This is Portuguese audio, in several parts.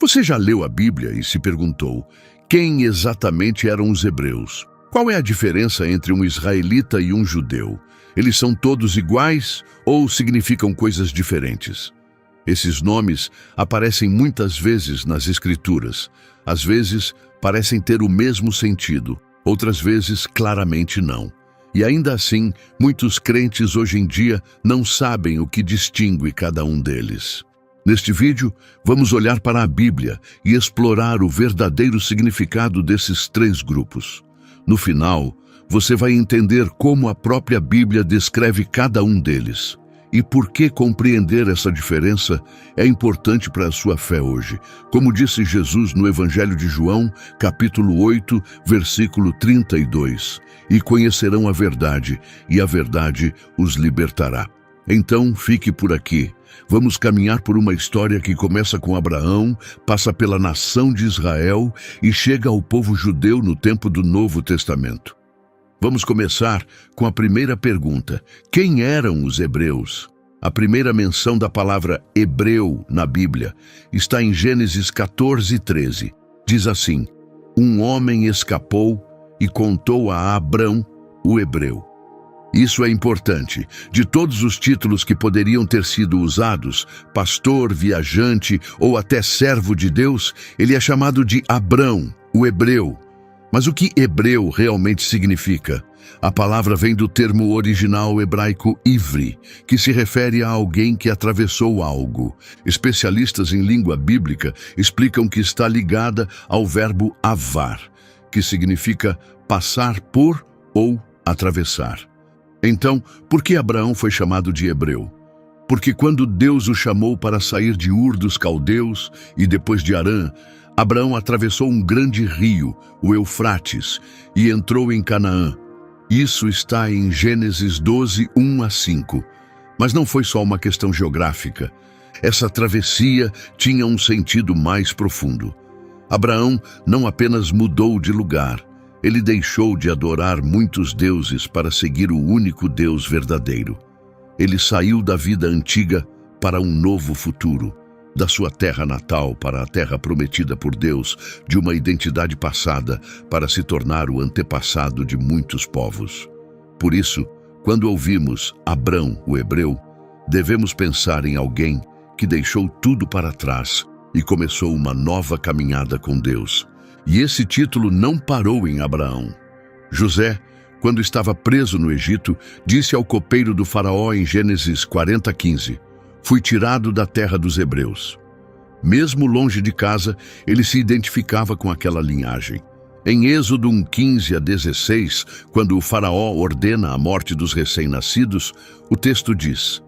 Você já leu a Bíblia e se perguntou quem exatamente eram os hebreus? Qual é a diferença entre um israelita e um judeu? Eles são todos iguais ou significam coisas diferentes? Esses nomes aparecem muitas vezes nas Escrituras. Às vezes, parecem ter o mesmo sentido, outras vezes, claramente não. E ainda assim, muitos crentes hoje em dia não sabem o que distingue cada um deles. Neste vídeo, vamos olhar para a Bíblia e explorar o verdadeiro significado desses três grupos. No final, você vai entender como a própria Bíblia descreve cada um deles e por que compreender essa diferença é importante para a sua fé hoje. Como disse Jesus no Evangelho de João, capítulo 8, versículo 32, e conhecerão a verdade, e a verdade os libertará. Então, fique por aqui. Vamos caminhar por uma história que começa com Abraão, passa pela nação de Israel e chega ao povo judeu no tempo do Novo Testamento. Vamos começar com a primeira pergunta. Quem eram os hebreus? A primeira menção da palavra hebreu na Bíblia está em Gênesis 14:13. Diz assim: um homem escapou e contou a Abrão, o hebreu. Isso é importante. De todos os títulos que poderiam ter sido usados, pastor, viajante ou até servo de Deus, ele é chamado de Abrão, o hebreu. Mas o que hebreu realmente significa? A palavra vem do termo original hebraico ivri, que se refere a alguém que atravessou algo. Especialistas em língua bíblica explicam que está ligada ao verbo avar, que significa passar por ou atravessar. Então, por que Abraão foi chamado de hebreu? Porque quando Deus o chamou para sair de Ur dos Caldeus e depois de Harã, Abraão atravessou um grande rio, o Eufrates, e entrou em Canaã. Isso está em Gênesis 12, 1-5. Mas não foi só uma questão geográfica. Essa travessia tinha um sentido mais profundo. Abraão não apenas mudou de lugar, ele deixou de adorar muitos deuses para seguir o único Deus verdadeiro. Ele saiu da vida antiga para um novo futuro, da sua terra natal para a terra prometida por Deus, de uma identidade passada para se tornar o antepassado de muitos povos. Por isso, quando ouvimos Abrão, o hebreu, devemos pensar em alguém que deixou tudo para trás e começou uma nova caminhada com Deus. E esse título não parou em Abraão. José, quando estava preso no Egito, disse ao copeiro do faraó em Gênesis 40:15, fui tirado da terra dos hebreus. Mesmo longe de casa, ele se identificava com aquela linhagem. Em Êxodo 1:15-16, quando o faraó ordena a morte dos recém-nascidos, o texto diz: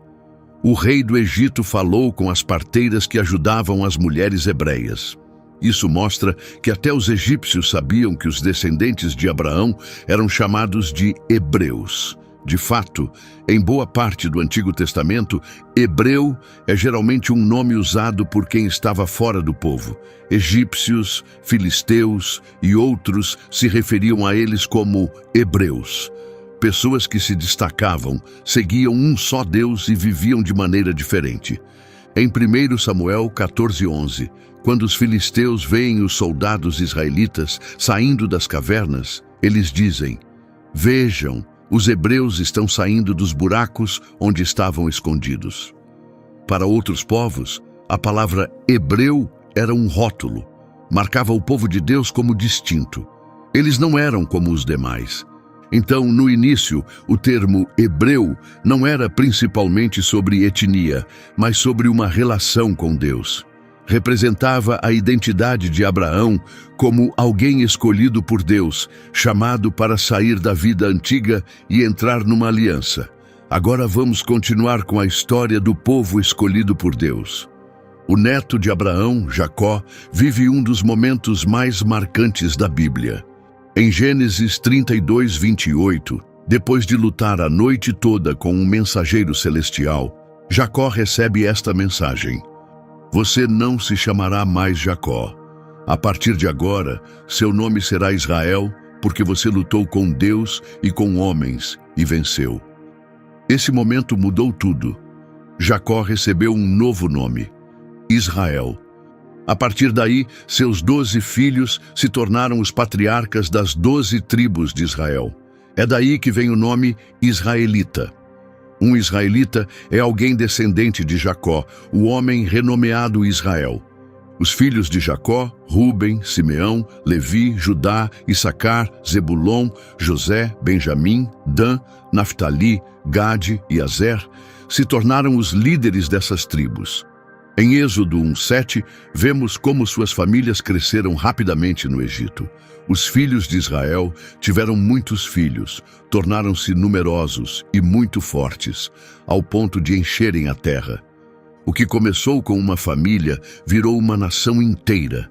o rei do Egito falou com as parteiras que ajudavam as mulheres hebreias. Isso mostra que até os egípcios sabiam que os descendentes de Abraão eram chamados de hebreus. De fato, em boa parte do Antigo Testamento, hebreu é geralmente um nome usado por quem estava fora do povo. Egípcios, filisteus e outros se referiam a eles como hebreus. Pessoas que se destacavam, seguiam um só Deus e viviam de maneira diferente. Em 1 Samuel 14:11, quando os filisteus veem os soldados israelitas saindo das cavernas, eles dizem: vejam, os hebreus estão saindo dos buracos onde estavam escondidos. Para outros povos, a palavra hebreu era um rótulo, marcava o povo de Deus como distinto. Eles não eram como os demais. Então, no início, o termo hebreu não era principalmente sobre etnia, mas sobre uma relação com Deus. Representava a identidade de Abraão como alguém escolhido por Deus, chamado para sair da vida antiga e entrar numa aliança. Agora vamos continuar com a história do povo escolhido por Deus. O neto de Abraão, Jacó, vive um dos momentos mais marcantes da Bíblia. Em Gênesis 32:28, depois de lutar a noite toda com um mensageiro celestial, Jacó recebe esta mensagem: você não se chamará mais Jacó. A partir de agora, seu nome será Israel, porque você lutou com Deus e com homens e venceu. Esse momento mudou tudo. Jacó recebeu um novo nome, Israel. A partir daí, seus 12 filhos se tornaram os patriarcas das 12 tribos de Israel. É daí que vem o nome israelita. Um israelita é alguém descendente de Jacó, o homem renomeado Israel. Os filhos de Jacó, Rúben, Simeão, Levi, Judá, Issacar, Zebulon, José, Benjamim, Dan, Naftali, Gade e Azer, se tornaram os líderes dessas tribos. Em Êxodo 1:7, vemos como suas famílias cresceram rapidamente no Egito. Os filhos de Israel tiveram muitos filhos, tornaram-se numerosos e muito fortes, ao ponto de encherem a terra. O que começou com uma família virou uma nação inteira.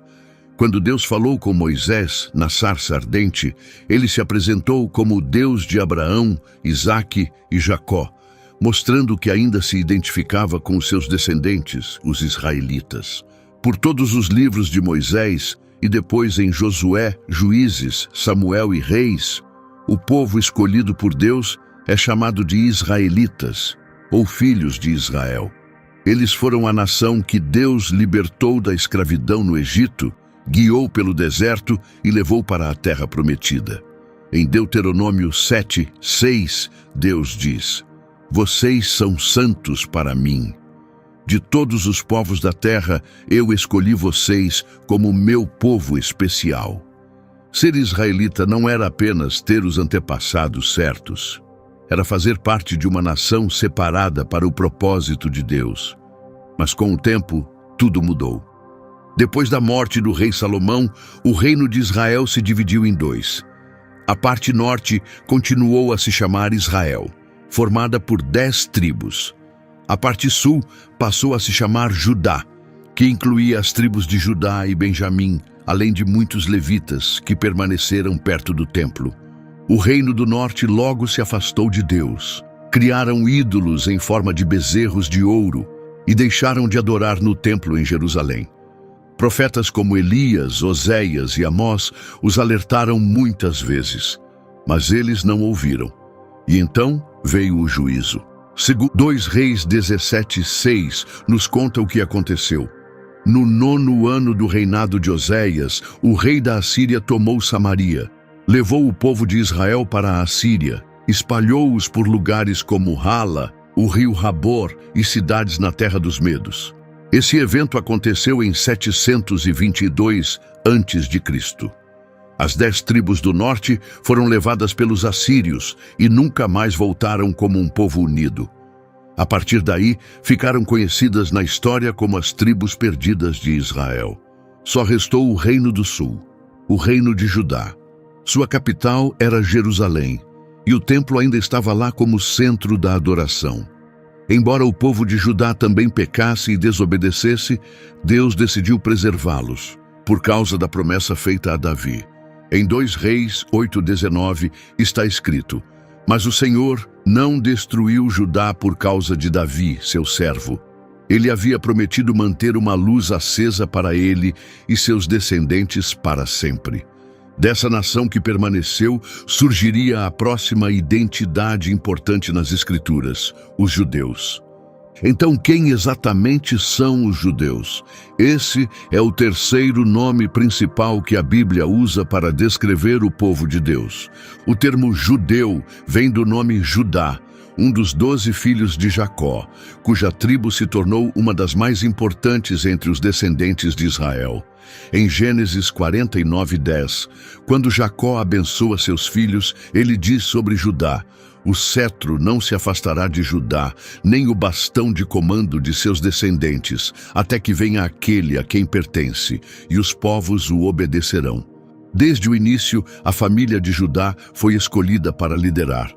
Quando Deus falou com Moisés na sarça ardente, ele se apresentou como o Deus de Abraão, Isaque e Jacó, mostrando que ainda se identificava com os seus descendentes, os israelitas. Por todos os livros de Moisés e depois em Josué, Juízes, Samuel e Reis, o povo escolhido por Deus é chamado de israelitas, ou filhos de Israel. Eles foram a nação que Deus libertou da escravidão no Egito, guiou pelo deserto e levou para a terra prometida. Em Deuteronômio 7:6, Deus diz: "Vocês são santos para mim. De todos os povos da terra, eu escolhi vocês como meu povo especial." Ser israelita não era apenas ter os antepassados certos. Era fazer parte de uma nação separada para o propósito de Deus. Mas com o tempo, tudo mudou. Depois da morte do rei Salomão, o reino de Israel se dividiu em dois. A parte norte continuou a se chamar Israel, formada por 10 tribos. A parte sul passou a se chamar Judá, que incluía as tribos de Judá e Benjamim, além de muitos levitas que permaneceram perto do templo. O reino do norte logo se afastou de Deus. Criaram ídolos em forma de bezerros de ouro e deixaram de adorar no templo em Jerusalém. Profetas como Elias, Oséias e Amós os alertaram muitas vezes, mas eles não ouviram. E então veio o juízo. 2 Reis 17:6 nos conta o que aconteceu. No 9º ano do reinado de Oséias, o rei da Assíria tomou Samaria, levou o povo de Israel para a Assíria, espalhou-os por lugares como Hala, o rio Habor e cidades na terra dos Medos. Esse evento aconteceu em 722 a.C. As 10 tribos do norte foram levadas pelos assírios e nunca mais voltaram como um povo unido. A partir daí, ficaram conhecidas na história como as tribos perdidas de Israel. Só restou o reino do sul, o reino de Judá. Sua capital era Jerusalém, e o templo ainda estava lá como centro da adoração. Embora o povo de Judá também pecasse e desobedecesse, Deus decidiu preservá-los, por causa da promessa feita a Davi. Em 2 Reis 8:19 está escrito: "Mas o Senhor não destruiu Judá por causa de Davi, seu servo. Ele havia prometido manter uma luz acesa para ele e seus descendentes para sempre." Dessa nação que permaneceu, surgiria a próxima identidade importante nas Escrituras: os judeus. Então, quem exatamente são os judeus? Esse é o terceiro nome principal que a Bíblia usa para descrever o povo de Deus. O termo judeu vem do nome Judá, um dos 12 filhos de Jacó, cuja tribo se tornou uma das mais importantes entre os descendentes de Israel. Em Gênesis 49:10, quando Jacó abençoa seus filhos, ele diz sobre Judá: "O cetro não se afastará de Judá, nem o bastão de comando de seus descendentes, até que venha aquele a quem pertence, e os povos o obedecerão." Desde o início, a família de Judá foi escolhida para liderar.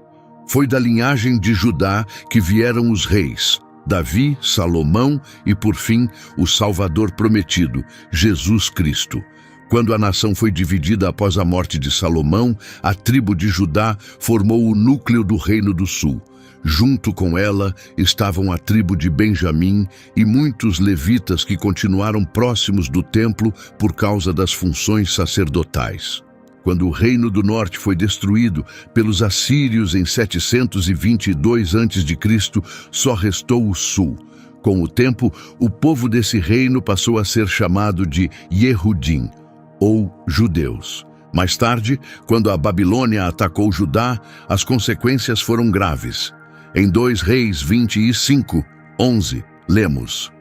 Foi da linhagem de Judá que vieram os reis, Davi, Salomão e, por fim, o Salvador prometido, Jesus Cristo. Quando a nação foi dividida após a morte de Salomão, a tribo de Judá formou o núcleo do Reino do Sul. Junto com ela estavam a tribo de Benjamim e muitos levitas que continuaram próximos do templo por causa das funções sacerdotais. Quando o Reino do Norte foi destruído pelos assírios em 722 a.C., só restou o sul, Com o tempo, o povo desse reino passou a ser chamado de Yehudim, ou judeus. Mais tarde, quando a Babilônia atacou Judá, as consequências foram graves. Em 2 Reis 25:11, lemos: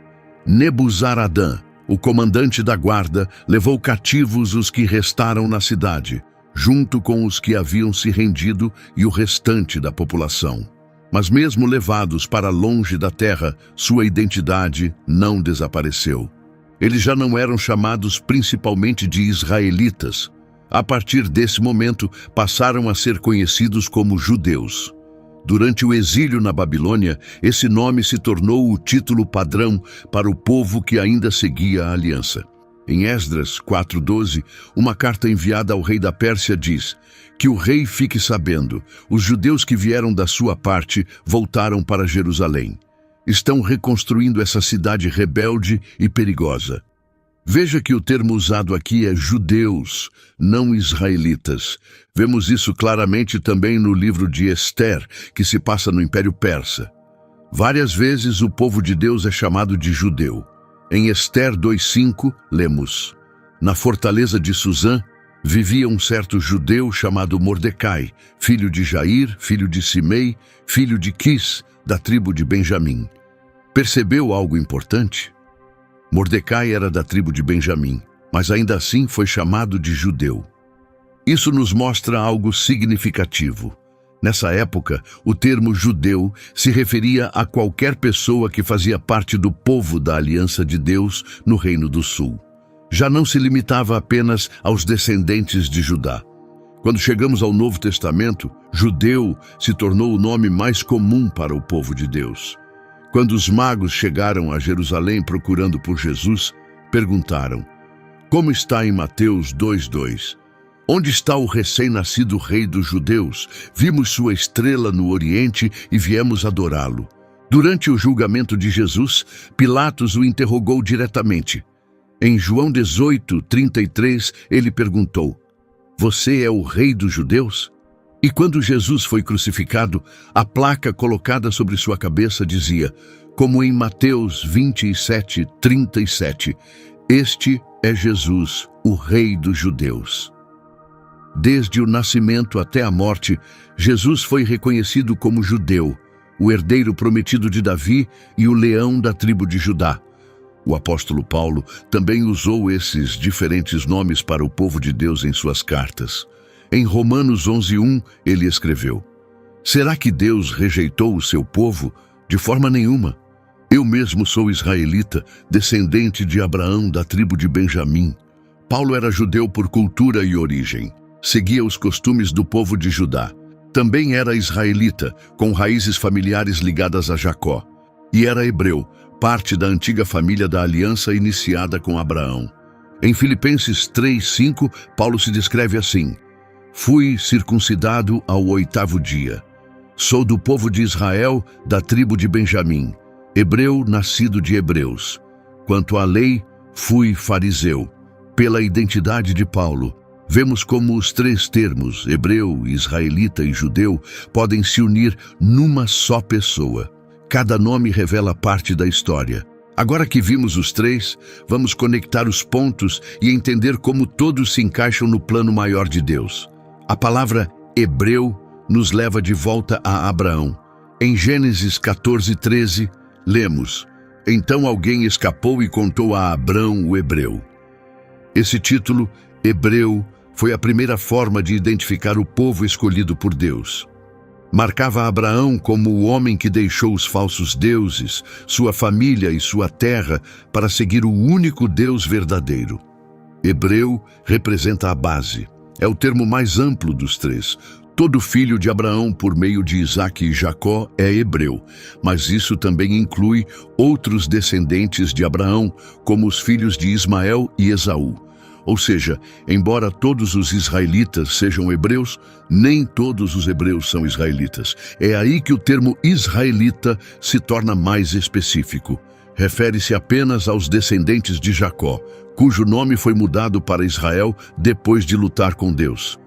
Nebuzaradã, o comandante da guarda, levou cativos os que restaram na cidade, junto com os que haviam se rendido e o restante da população. Mas mesmo levados para longe da terra, sua identidade não desapareceu. Eles já não eram chamados principalmente de israelitas. A partir desse momento, passaram a ser conhecidos como judeus. Durante o exílio na Babilônia, esse nome se tornou o título padrão para o povo que ainda seguia a aliança. Em Esdras 4:12, uma carta enviada ao rei da Pérsia diz: que o rei fique sabendo, os judeus que vieram da sua parte voltaram para Jerusalém. Estão reconstruindo essa cidade rebelde e perigosa. Veja que o termo usado aqui é judeus, não israelitas. Vemos isso claramente também no livro de Ester, que se passa no Império Persa. Várias vezes o povo de Deus é chamado de judeu. Em Ester 2:5, lemos: na fortaleza de Susã vivia um certo judeu chamado Mordecai, filho de Jair, filho de Simei, filho de Quis, da tribo de Benjamim. Percebeu algo importante? Mordecai era da tribo de Benjamim, mas ainda assim foi chamado de judeu. Isso nos mostra algo significativo. Nessa época, o termo judeu se referia a qualquer pessoa que fazia parte do povo da Aliança de Deus no Reino do Sul. Já não se limitava apenas aos descendentes de Judá. Quando chegamos ao Novo Testamento, judeu se tornou o nome mais comum para o povo de Deus. Quando os magos chegaram a Jerusalém procurando por Jesus, perguntaram: como está em Mateus 2:2? Onde está o recém-nascido rei dos judeus? Vimos sua estrela no Oriente e viemos adorá-lo. Durante o julgamento de Jesus, Pilatos o interrogou diretamente. Em João 18:33, ele perguntou: você é o rei dos judeus? E quando Jesus foi crucificado, a placa colocada sobre sua cabeça dizia, como em Mateus 27:37, este é Jesus, o rei dos judeus. Desde o nascimento até a morte, Jesus foi reconhecido como judeu, o herdeiro prometido de Davi e o leão da tribo de Judá. O apóstolo Paulo também usou esses diferentes nomes para o povo de Deus em suas cartas. Em Romanos 11:1, ele escreveu: será que Deus rejeitou o seu povo? De forma nenhuma. Eu mesmo sou israelita, descendente de Abraão da tribo de Benjamim. Paulo era judeu por cultura e origem. Seguia os costumes do povo de Judá. Também era israelita, com raízes familiares ligadas a Jacó. E era hebreu, parte da antiga família da aliança iniciada com Abraão. Em Filipenses 3:5, Paulo se descreve assim: fui circuncidado ao 8º dia. Sou do povo de Israel, da tribo de Benjamim, hebreu nascido de hebreus. Quanto à lei, fui fariseu. Pela identidade de Paulo, vemos como os 3 termos, hebreu, israelita e judeu, podem se unir numa só pessoa. Cada nome revela parte da história. Agora que vimos os 3, vamos conectar os pontos e entender como todos se encaixam no plano maior de Deus. A palavra hebreu nos leva de volta a Abraão. Em Gênesis 14:13, lemos: então alguém escapou e contou a Abrão o hebreu. Esse título, hebreu, foi a primeira forma de identificar o povo escolhido por Deus. Marcava Abraão como o homem que deixou os falsos deuses, sua família e sua terra para seguir o único Deus verdadeiro. Hebreu representa a base. É o termo mais amplo dos 3. Todo filho de Abraão por meio de Isaque e Jacó é hebreu, mas isso também inclui outros descendentes de Abraão, como os filhos de Ismael e Esaú. Ou seja, embora todos os israelitas sejam hebreus, nem todos os hebreus são israelitas. É aí que o termo israelita se torna mais específico. Refere-se apenas aos descendentes de Jacó, cujo nome foi mudado para Israel depois de lutar com Deus.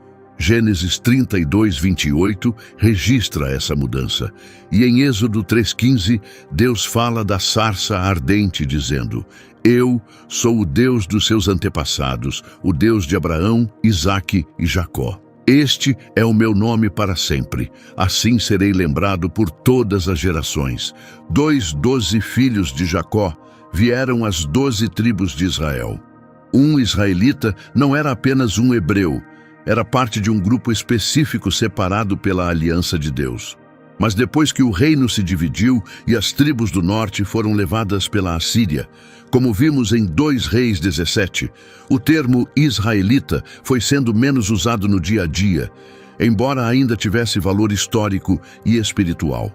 Gênesis 32, 28 registra essa mudança. E em Êxodo 3,15, Deus fala da sarça ardente, dizendo: Eu sou o Deus dos seus antepassados, o Deus de Abraão, Isaque e Jacó. Este é o meu nome para sempre, assim serei lembrado por todas as gerações. 12 filhos de Jacó vieram as 12 tribos de Israel. Um israelita não era apenas um hebreu, era parte de um grupo específico separado pela aliança de Deus. Mas depois que o reino se dividiu e as tribos do norte foram levadas pela Assíria, como vimos em 2 Reis 17, o termo israelita foi sendo menos usado no dia a dia, embora ainda tivesse valor histórico e espiritual.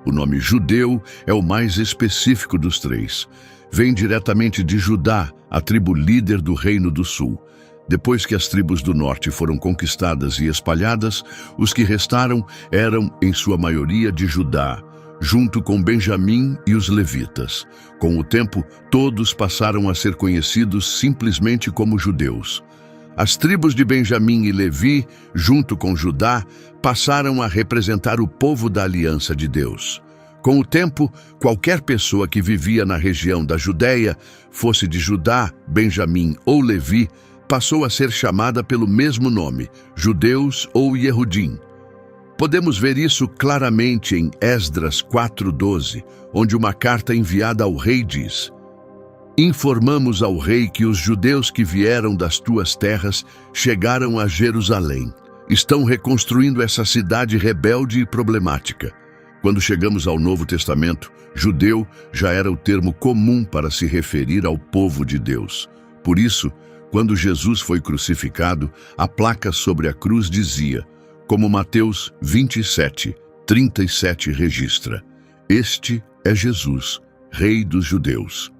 O nome judeu é o mais específico dos 3. Vem diretamente de Judá, a tribo líder do Reino do Sul. Depois que as tribos do norte foram conquistadas e espalhadas, os que restaram eram, em sua maioria, de Judá, junto com Benjamim e os levitas. Com o tempo, todos passaram a ser conhecidos simplesmente como judeus. As tribos de Benjamim e Levi, junto com Judá, passaram a representar o povo da aliança de Deus. Com o tempo, qualquer pessoa que vivia na região da Judéia, fosse de Judá, Benjamim ou Levi, passou a ser chamada pelo mesmo nome, judeus ou Yehudim. Podemos ver isso claramente em Esdras 4:12, onde uma carta enviada ao rei diz: Informamos ao rei que os judeus que vieram das tuas terras chegaram a Jerusalém. Estão reconstruindo essa cidade rebelde e problemática. Quando chegamos ao Novo Testamento, judeu já era o termo comum para se referir ao povo de Deus. Por isso, quando Jesus foi crucificado, a placa sobre a cruz dizia, como Mateus 27:37 registra: Este é Jesus, Rei dos Judeus.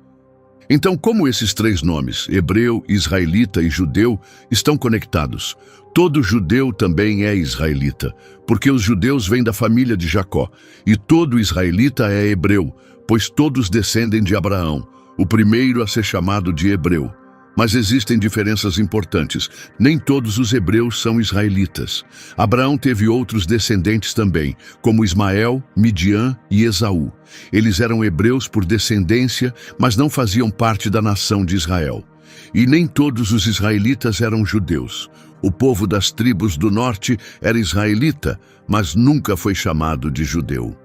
Então, como esses 3 nomes, hebreu, israelita e judeu, estão conectados? Todo judeu também é israelita, porque os judeus vêm da família de Jacó, e todo israelita é hebreu, pois todos descendem de Abraão, o primeiro a ser chamado de hebreu. Mas existem diferenças importantes. Nem todos os hebreus são israelitas. Abraão teve outros descendentes também, como Ismael, Midian e Esaú. Eles eram hebreus por descendência, mas não faziam parte da nação de Israel. E nem todos os israelitas eram judeus. O povo das tribos do norte era israelita, mas nunca foi chamado de judeu.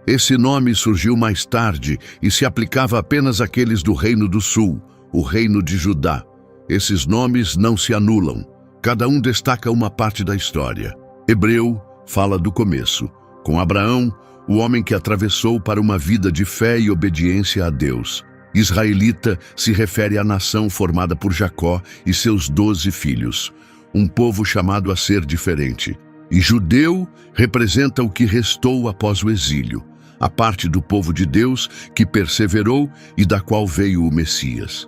Esse nome surgiu mais tarde e se aplicava apenas àqueles do Reino do Sul, o Reino de Judá. Esses nomes não se anulam. Cada um destaca uma parte da história. Hebreu fala do começo, com Abraão, o homem que atravessou para uma vida de fé e obediência a Deus. Israelita se refere à nação formada por Jacó e seus 12 filhos, um povo chamado a ser diferente. E judeu representa o que restou após o exílio, a parte do povo de Deus que perseverou e da qual veio o Messias.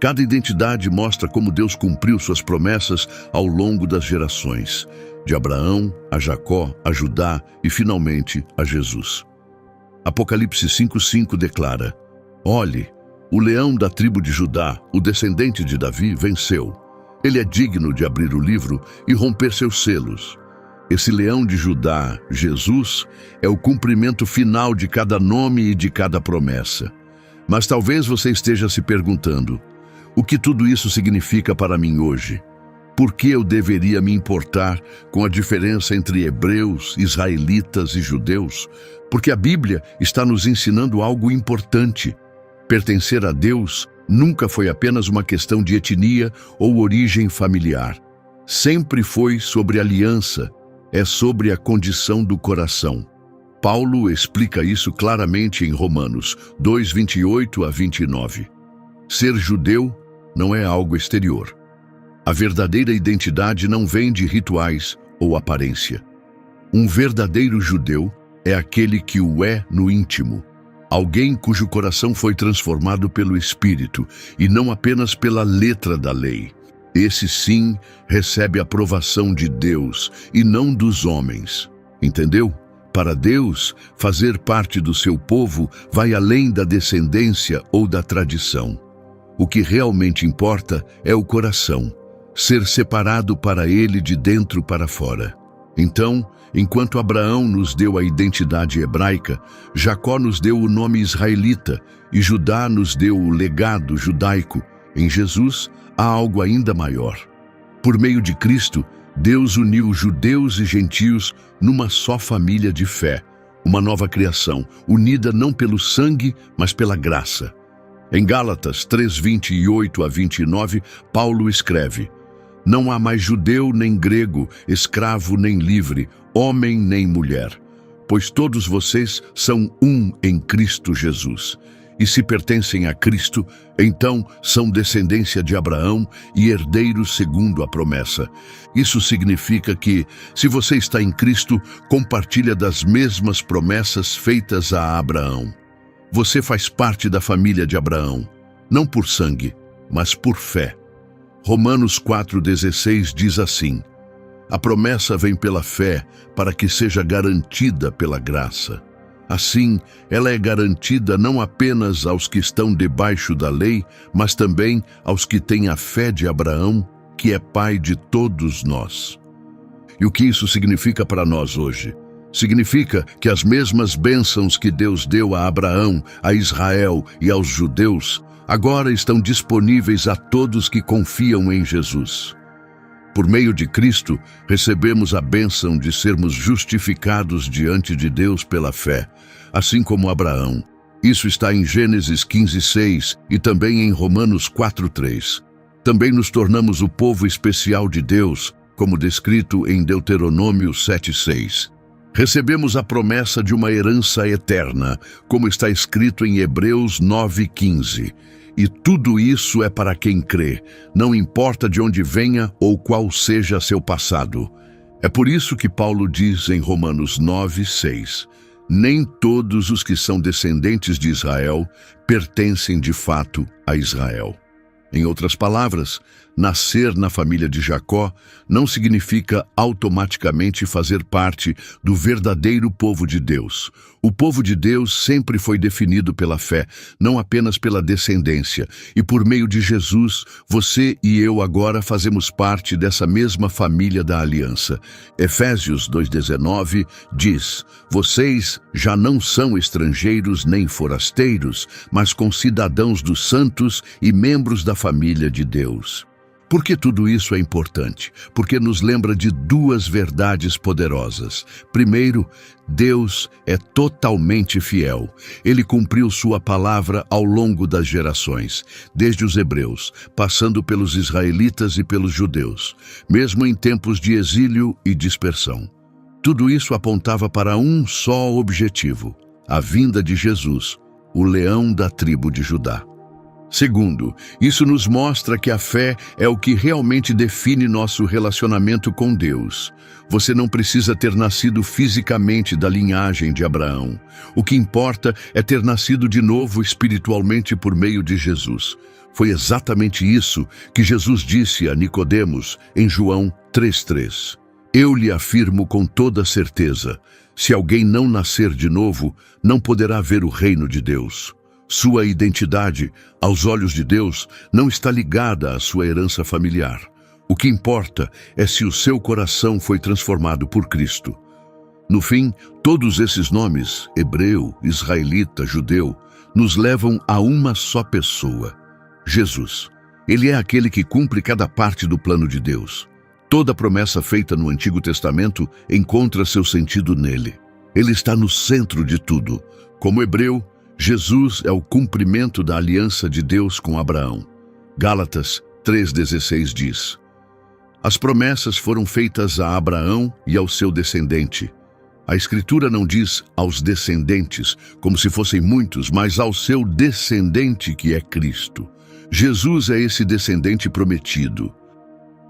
Cada identidade mostra como Deus cumpriu suas promessas ao longo das gerações, de Abraão a Jacó, a Judá e, finalmente, a Jesus. Apocalipse 5:5 declara: Olhe, o leão da tribo de Judá, o descendente de Davi, venceu. Ele é digno de abrir o livro e romper seus selos. Esse leão de Judá, Jesus, é o cumprimento final de cada nome e de cada promessa. Mas talvez você esteja se perguntando: o que tudo isso significa para mim hoje? Por que eu deveria me importar com a diferença entre hebreus, israelitas e judeus? Porque a Bíblia está nos ensinando algo importante. Pertencer a Deus nunca foi apenas uma questão de etnia ou origem familiar. Sempre foi sobre aliança, é sobre a condição do coração. Paulo explica isso claramente em Romanos 2:28-29. Ser judeu não é algo exterior. A verdadeira identidade não vem de rituais ou aparência. Um verdadeiro judeu é aquele que o é no íntimo. Alguém cujo coração foi transformado pelo Espírito e não apenas pela letra da lei. Esse sim recebe a aprovação de Deus e não dos homens. Entendeu? Para Deus, fazer parte do seu povo vai além da descendência ou da tradição. O que realmente importa é o coração. ser separado para ele de dentro para fora. Então, enquanto Abraão nos deu a identidade hebraica, Jacó nos deu o nome israelita e Judá nos deu o legado judaico. Em Jesus, há algo ainda maior. Por meio de Cristo, Deus uniu judeus e gentios numa só família de fé, uma nova criação, unida não pelo sangue, mas pela graça. Em Gálatas 3:28-29, Paulo escreve: Não há mais judeu nem grego, escravo nem livre, homem nem mulher, pois todos vocês são um em Cristo Jesus. E se pertencem a Cristo, então são descendência de Abraão e herdeiros segundo a promessa. Isso significa que, se você está em Cristo, compartilha das mesmas promessas feitas a Abraão. Você faz parte da família de Abraão, não por sangue, mas por fé. Romanos 4,16 diz assim: A promessa vem pela fé para que seja garantida pela graça. Assim, ela é garantida não apenas aos que estão debaixo da lei, mas também aos que têm a fé de Abraão, que é pai de todos nós. E o que isso significa para nós hoje? Significa que as mesmas bênçãos que Deus deu a Abraão, a Israel e aos judeus, agora estão disponíveis a todos que confiam em Jesus. Por meio de Cristo, recebemos a bênção de sermos justificados diante de Deus pela fé, assim como Abraão. Isso está em Gênesis 15:6 e também em Romanos 4:3. Também nos tornamos o povo especial de Deus, como descrito em Deuteronômio 7:6. Recebemos a promessa de uma herança eterna, como está escrito em Hebreus 9:15. E tudo isso é para quem crê, não importa de onde venha ou qual seja seu passado. É por isso que Paulo diz em Romanos 9:6, nem todos os que são descendentes de Israel pertencem de fato a Israel. Em outras palavras, nascer na família de Jacó não significa automaticamente fazer parte do verdadeiro povo de Deus. O povo de Deus sempre foi definido pela fé, não apenas pela descendência. E por meio de Jesus, você e eu agora fazemos parte dessa mesma família da aliança. Efésios 2:19 diz: Vocês já não são estrangeiros nem forasteiros, mas concidadãos dos santos e membros da família de Deus. Por que tudo isso é importante? Porque nos lembra de duas verdades poderosas. Primeiro, Deus é totalmente fiel. Ele cumpriu sua palavra ao longo das gerações, desde os hebreus, passando pelos israelitas e pelos judeus, mesmo em tempos de exílio e dispersão. Tudo isso apontava para um só objetivo: a vinda de Jesus, o leão da tribo de Judá. Segundo, isso nos mostra que a fé é o que realmente define nosso relacionamento com Deus. Você não precisa ter nascido fisicamente da linhagem de Abraão. O que importa é ter nascido de novo espiritualmente por meio de Jesus. Foi exatamente isso que Jesus disse a Nicodemos em João 3:3. Eu lhe afirmo com toda certeza, se alguém não nascer de novo, não poderá ver o reino de Deus. Sua identidade, aos olhos de Deus, não está ligada à sua herança familiar. O que importa é se o seu coração foi transformado por Cristo. No fim, todos esses nomes, hebreu, israelita, judeu, nos levam a uma só pessoa: Jesus. Ele é aquele que cumpre cada parte do plano de Deus. Toda promessa feita no Antigo Testamento encontra seu sentido nele. Ele está no centro de tudo. Como hebreu, Jesus é o cumprimento da aliança de Deus com Abraão. Gálatas 3:16 diz: As promessas foram feitas a Abraão e ao seu descendente. A Escritura não diz aos descendentes, como se fossem muitos, mas ao seu descendente, que é Cristo. Jesus é esse descendente prometido,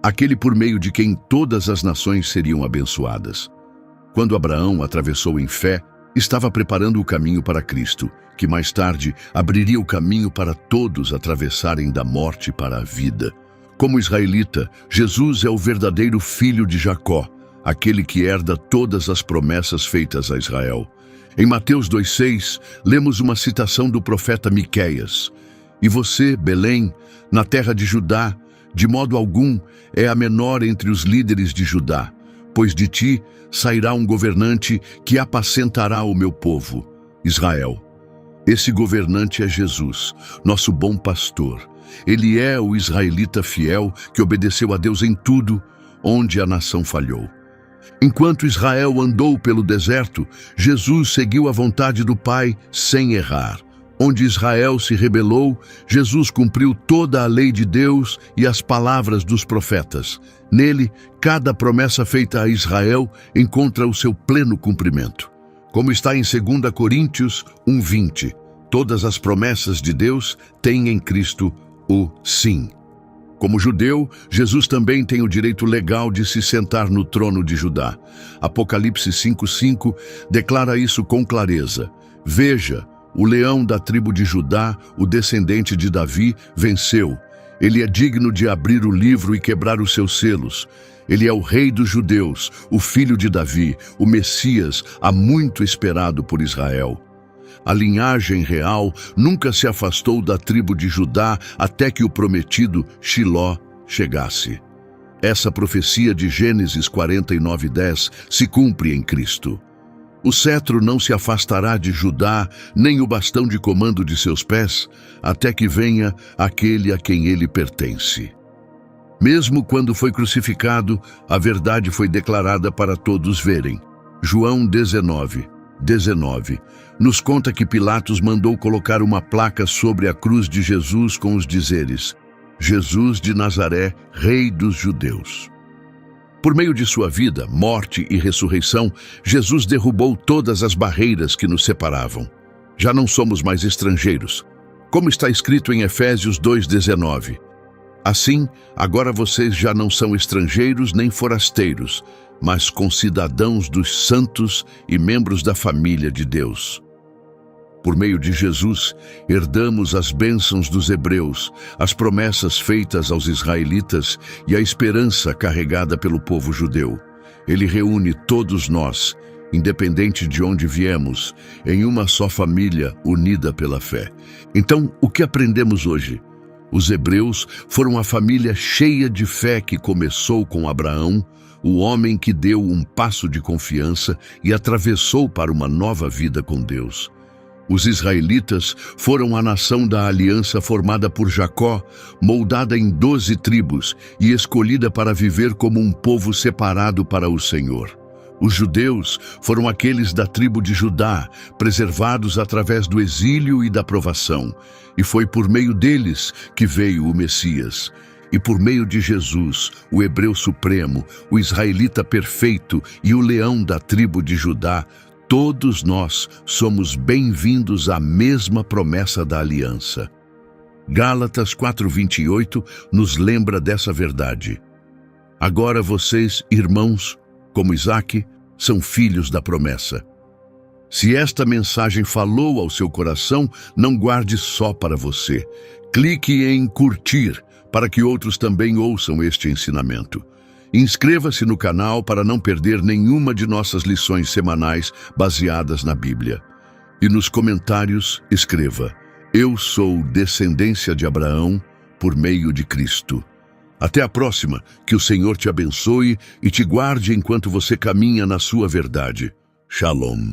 aquele por meio de quem todas as nações seriam abençoadas. Quando Abraão atravessou em fé, estava preparando o caminho para Cristo, que mais tarde abriria o caminho para todos atravessarem da morte para a vida. Como israelita, Jesus é o verdadeiro filho de Jacó, aquele que herda todas as promessas feitas a Israel. Em Mateus 2:6, lemos uma citação do profeta Miqueias: E você, Belém, na terra de Judá, de modo algum, é a menor entre os líderes de Judá, pois de ti sairá um governante que apacentará o meu povo, Israel. Esse governante é Jesus, nosso bom pastor. Ele é o israelita fiel que obedeceu a Deus em tudo onde a nação falhou. Enquanto Israel andou pelo deserto, Jesus seguiu a vontade do Pai sem errar. Onde Israel se rebelou, Jesus cumpriu toda a lei de Deus e as palavras dos profetas. Nele, cada promessa feita a Israel encontra o seu pleno cumprimento. Como está em 2 Coríntios 1:20, todas as promessas de Deus têm em Cristo o sim. Como judeu, Jesus também tem o direito legal de se sentar no trono de Judá. Apocalipse 5:5 declara isso com clareza. Veja, o leão da tribo de Judá, o descendente de Davi, venceu. Ele é digno de abrir o livro e quebrar os seus selos. Ele é o rei dos judeus, o filho de Davi, o Messias, há muito esperado por Israel. A linhagem real nunca se afastou da tribo de Judá até que o prometido Shiló chegasse. Essa profecia de Gênesis 49:10 se cumpre em Cristo. O cetro não se afastará de Judá, nem o bastão de comando de seus pés, até que venha aquele a quem ele pertence. Mesmo quando foi crucificado, a verdade foi declarada para todos verem. João 19:19 nos conta que Pilatos mandou colocar uma placa sobre a cruz de Jesus com os dizeres: Jesus de Nazaré, Rei dos Judeus. Por meio de sua vida, morte e ressurreição, Jesus derrubou todas as barreiras que nos separavam. Já não somos mais estrangeiros, como está escrito em Efésios 2:19. Assim, agora vocês já não são estrangeiros nem forasteiros, mas concidadãos dos santos e membros da família de Deus. Por meio de Jesus, herdamos as bênçãos dos hebreus, as promessas feitas aos israelitas e a esperança carregada pelo povo judeu. Ele reúne todos nós, independente de onde viemos, em uma só família unida pela fé. Então, o que aprendemos hoje? Os hebreus foram a família cheia de fé que começou com Abraão, o homem que deu um passo de confiança e atravessou para uma nova vida com Deus. Os israelitas foram a nação da aliança formada por Jacó, moldada em 12 tribos e escolhida para viver como um povo separado para o Senhor. Os judeus foram aqueles da tribo de Judá, preservados através do exílio e da provação, e foi por meio deles que veio o Messias. E por meio de Jesus, o hebreu supremo, o israelita perfeito e o leão da tribo de Judá, todos nós somos bem-vindos à mesma promessa da aliança. Gálatas 4:28 nos lembra dessa verdade. Agora vocês, irmãos, como Isaque, são filhos da promessa. Se esta mensagem falou ao seu coração, não guarde só para você. Clique em curtir para que outros também ouçam este ensinamento. Inscreva-se no canal para não perder nenhuma de nossas lições semanais baseadas na Bíblia. E nos comentários escreva: Eu sou descendência de Abraão por meio de Cristo. Até a próxima, que o Senhor te abençoe e te guarde enquanto você caminha na sua verdade. Shalom.